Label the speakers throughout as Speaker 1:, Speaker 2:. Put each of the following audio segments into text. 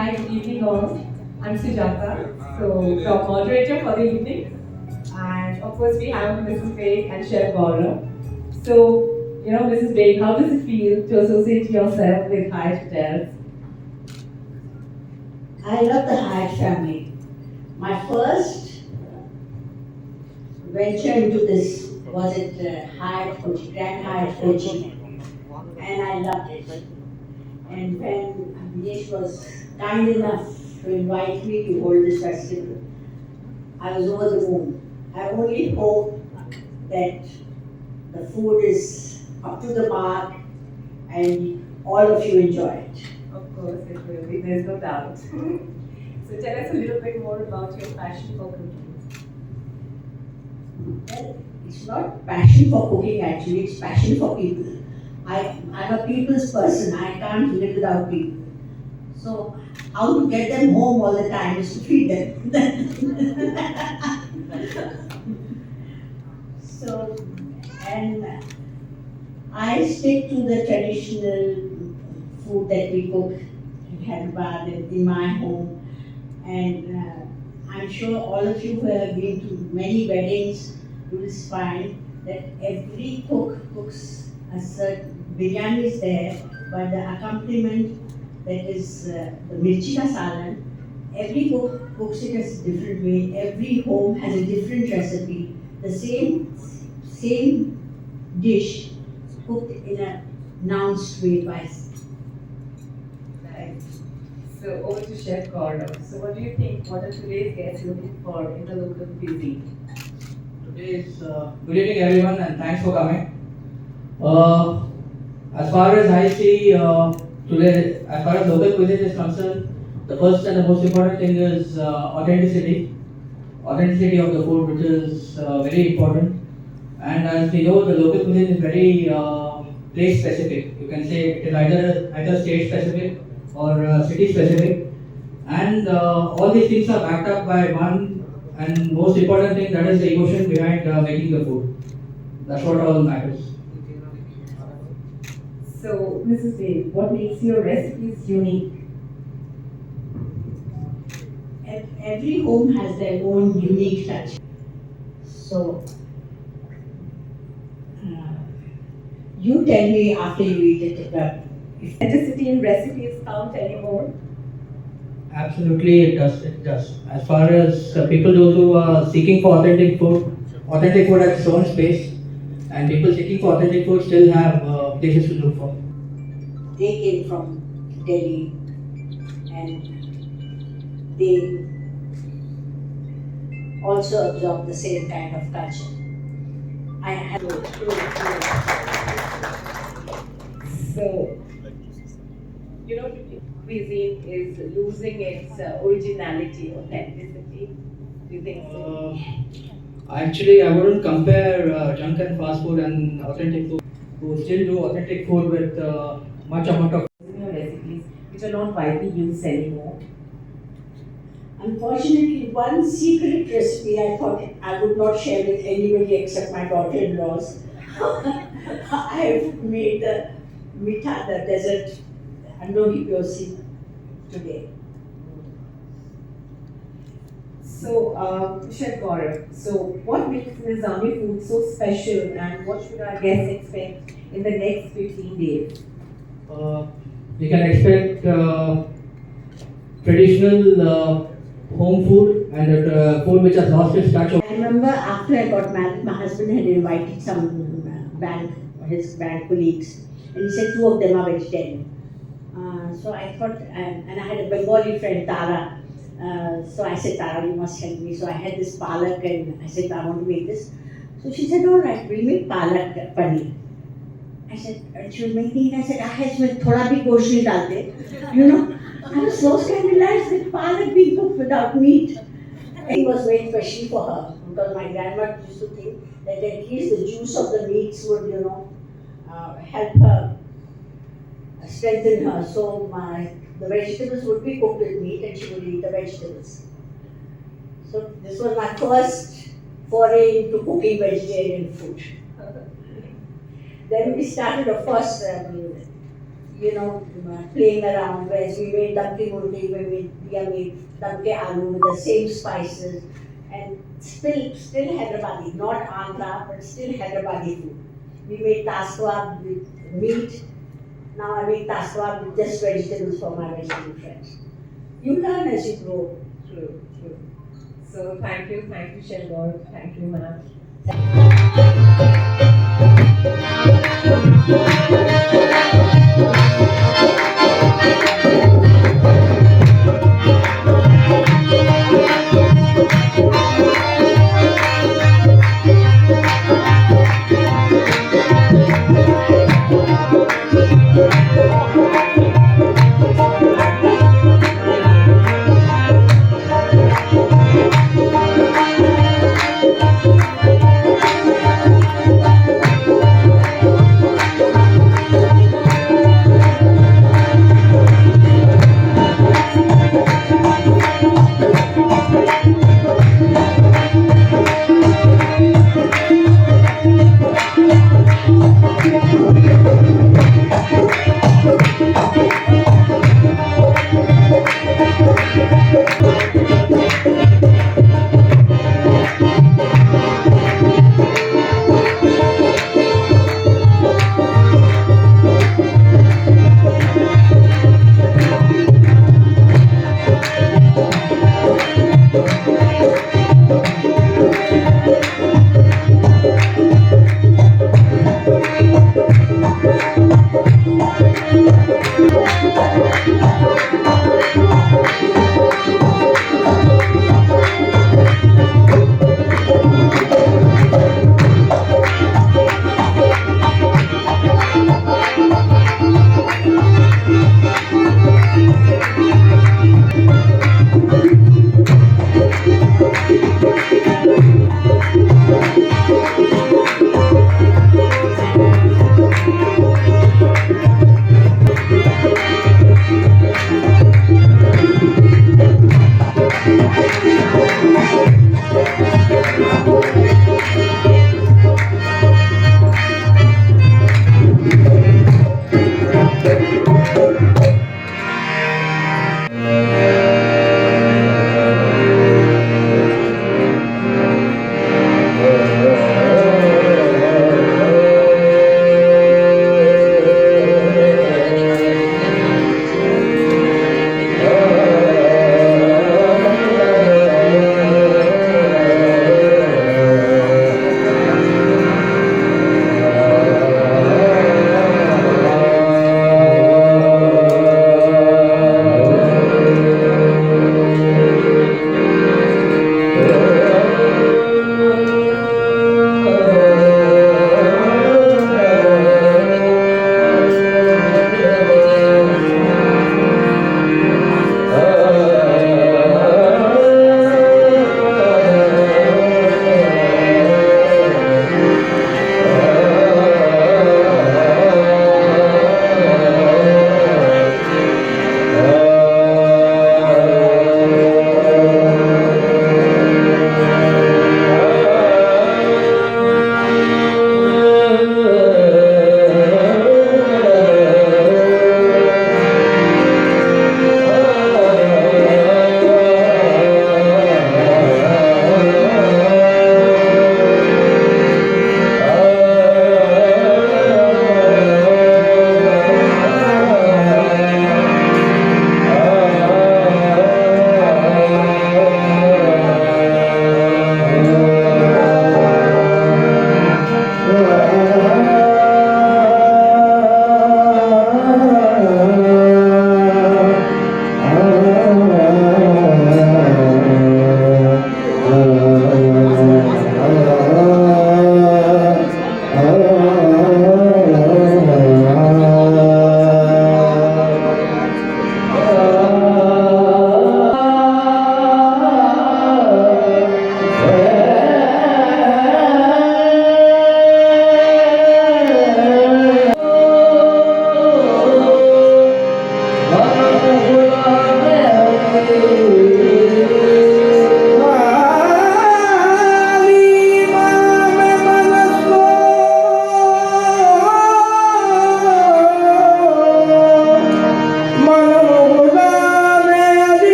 Speaker 1: Hi, good evening all. I'm Sujata, so top moderator for the evening. And of course, we have Mrs. Baig and Chef Gaurav. So, Mrs. Baig, how does it feel to associate yourself with Hyatt Hotels?
Speaker 2: I love the Hyatt family. My first venture into this was at Hyatt Kochi, Grand Hyatt Kochi, and I loved it. And when Jayesh was kind enough to invite me to hold this festival, I was over the moon. I only hope that the food is up to the mark and all of you enjoy it.
Speaker 1: Of course, it will be, there's no doubt. So, tell us a little bit more about your passion for cooking.
Speaker 2: Well, it's not passion for cooking actually, it's passion for people. I'm a people's person, I can't live without people. So, how to get them home all the time is to feed them. So, and I stick to the traditional food that we cook in Hyderabad and in my home. And I'm sure all of you who have been to many weddings will find that every cook cooks a certain biryani is there, but the accompaniment that is the mirchi ka salan, every cook cooks it a different way. Every home has a different recipe. The same dish cooked in a announced way by.
Speaker 1: Right. So, over to Chef Gaurav. So, what do you think? What are today's guests looking for in the local cuisine?
Speaker 3: Today's good evening everyone and thanks for coming. As far as I see today, as far as local cuisine is concerned, the first and the most important thing is authenticity of the food, which is very important. And as we know, the local cuisine is very place specific. You can say it is either state specific or city specific. And all these things are backed up by one and most important thing, that is the emotion behind making the food. That's what all matters.
Speaker 1: So, Mrs. Baig, what makes your recipes unique?
Speaker 2: Every home has their own unique touch. So, you tell me after you eat it, if
Speaker 1: Authenticity in recipes count anymore?
Speaker 3: Absolutely, it does. It does. As far as people those who are seeking for authentic food has its own space, and people seeking for authentic food still have places to look for.
Speaker 2: they came from Delhi and they also absorb the same kind of culture. I have
Speaker 1: So, cuisine is losing its originality, authenticity. Do you think so?
Speaker 3: Actually, I wouldn't compare junk and fast food and authentic food. We still do authentic food with much amount of.
Speaker 1: Your recipes which are not widely used anymore.
Speaker 2: Unfortunately, one secret recipe I thought I would not share with anybody except my daughter-in-laws. I have made the meetha, the desert andoni pyosi today.
Speaker 1: So, Chef Gaurav, so what makes Nizami food so special and what should our guests expect in the next 15 days?
Speaker 3: We can expect traditional home food and food which has lost its touch.
Speaker 2: I remember after I got married, my husband had invited some his bank colleagues, and he said two of them are vegetarian. So I thought, and I had a Bengali friend, Tara. So I said, Tara, you must help me. So I had this palak, and I said, I want to make this. So she said, all right, we'll make palak paneer. I said, and she was making it. I said, ah, isme thoda bhi gosht nahi dalte. I was so scandalized that palak being cooked without meat. It was very special for her because my grandma used to think that at least the juice of the meats would, help her, strengthen her. So the vegetables would be cooked with meat and she would eat the vegetables. So this was my first foray into cooking vegetarian food. Then we started, of course, playing around. Whereas we made dumpling murti, we have made dumpling aloo with the same spices, and still Hyderabadi, not Andhra, but still Hyderabadi food. We made taswa with meat. Now I make taswa with just vegetables for my vegetable friends. You learn as you grow.
Speaker 1: True. So thank you, Chef Gaurav. Thank you, ma'am.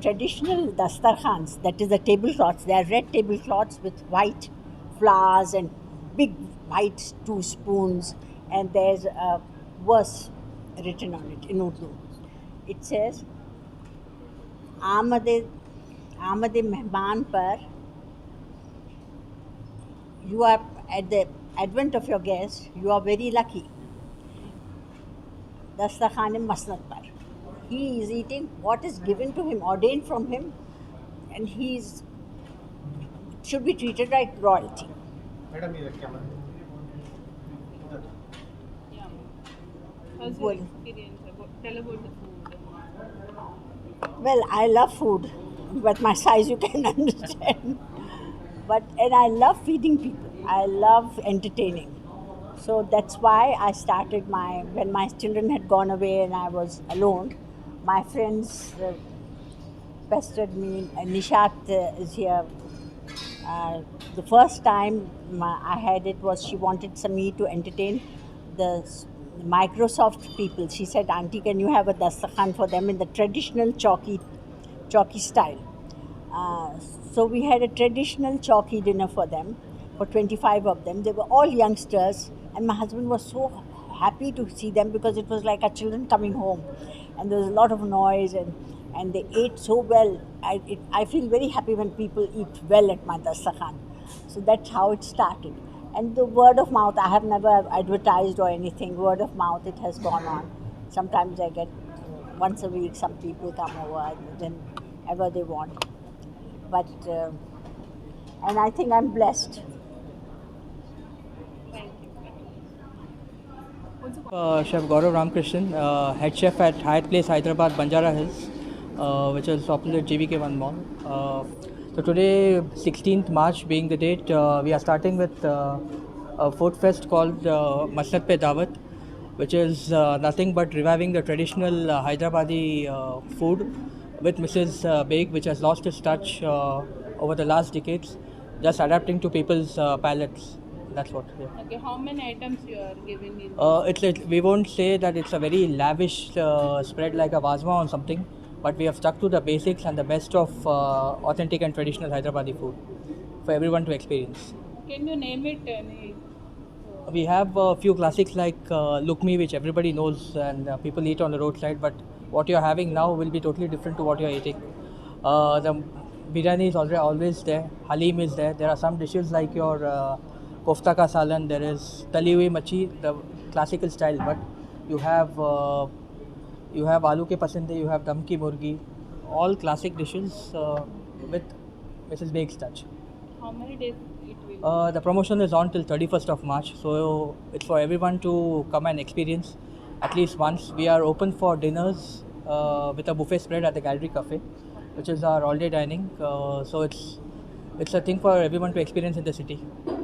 Speaker 2: traditional dastarkhans, that is the tablecloths. They are red tablecloths with white flowers and big white 2 spoons, and there's a verse written on it in Urdu. It says, "Aamade Aamade mehman par, you are at the advent of your guest. You are very lucky. Dastarkhan masnad par." He is eating what is given to him, ordained from him, and should be treated like royalty.
Speaker 4: Madam, your camera.
Speaker 5: How's your experience? Tell about the food.
Speaker 2: Well, I love food, but my size you can understand. And I love feeding people. I love entertaining. So that's why I started when my children had gone away and I was alone, my friends pestered me. Nishat is here. The first time I had it was she wanted me to entertain the Microsoft people. She said, "Auntie, can you have a dastakhan for them in the traditional chalky style?" So we had a traditional chalky dinner for them, for 25 of them. They were all youngsters, and my husband was so happy to see them because it was like our children coming home, and there was a lot of noise, and they ate so well. I feel very happy when people eat well at my dastakhan. So that's how it started. And the word of mouth, I have never advertised or anything. Word of mouth, it has gone on. Sometimes I get once a week, some people come over whenever they want. But, and I think I'm blessed.
Speaker 3: Chef Gaurav Ramkrishnan, head chef at Hyatt Place Hyderabad, Banjara Hills, which is opposite GVK1 Mall. So today, 16th March being the date, we are starting with a food fest called MASNAD-PE-DAWAT, which is nothing but reviving the traditional Hyderabadi food with Mrs. Baig, which has lost its touch over the last decades, just adapting to people's palates. That's what. Yeah.
Speaker 5: Okay, how many items you are giving in?
Speaker 3: We won't say that it's a very lavish spread like a Vazma or something, but we have stuck to the basics and the best of authentic and traditional Hyderabadi food for everyone to experience.
Speaker 5: Can you name it?
Speaker 3: We have a few classics like Lukmi, which everybody knows and people eat on the roadside, but what you're having now will be totally different to what you're eating. The biryani is always there. Haleem is there. There are some dishes like your kofta ka salan, there is tali hui machi, the classical style, but you have aloo ke pasande, you have dum ki murgi, all classic dishes with Mrs. Baig's touch.
Speaker 5: How many days it will?
Speaker 3: The promotion is on till 31st of March, so it's for everyone to come and experience at least once. We are open for dinners with a buffet spread at the Gallery Cafe, which is our all-day dining. So it's a thing for everyone to experience in the city.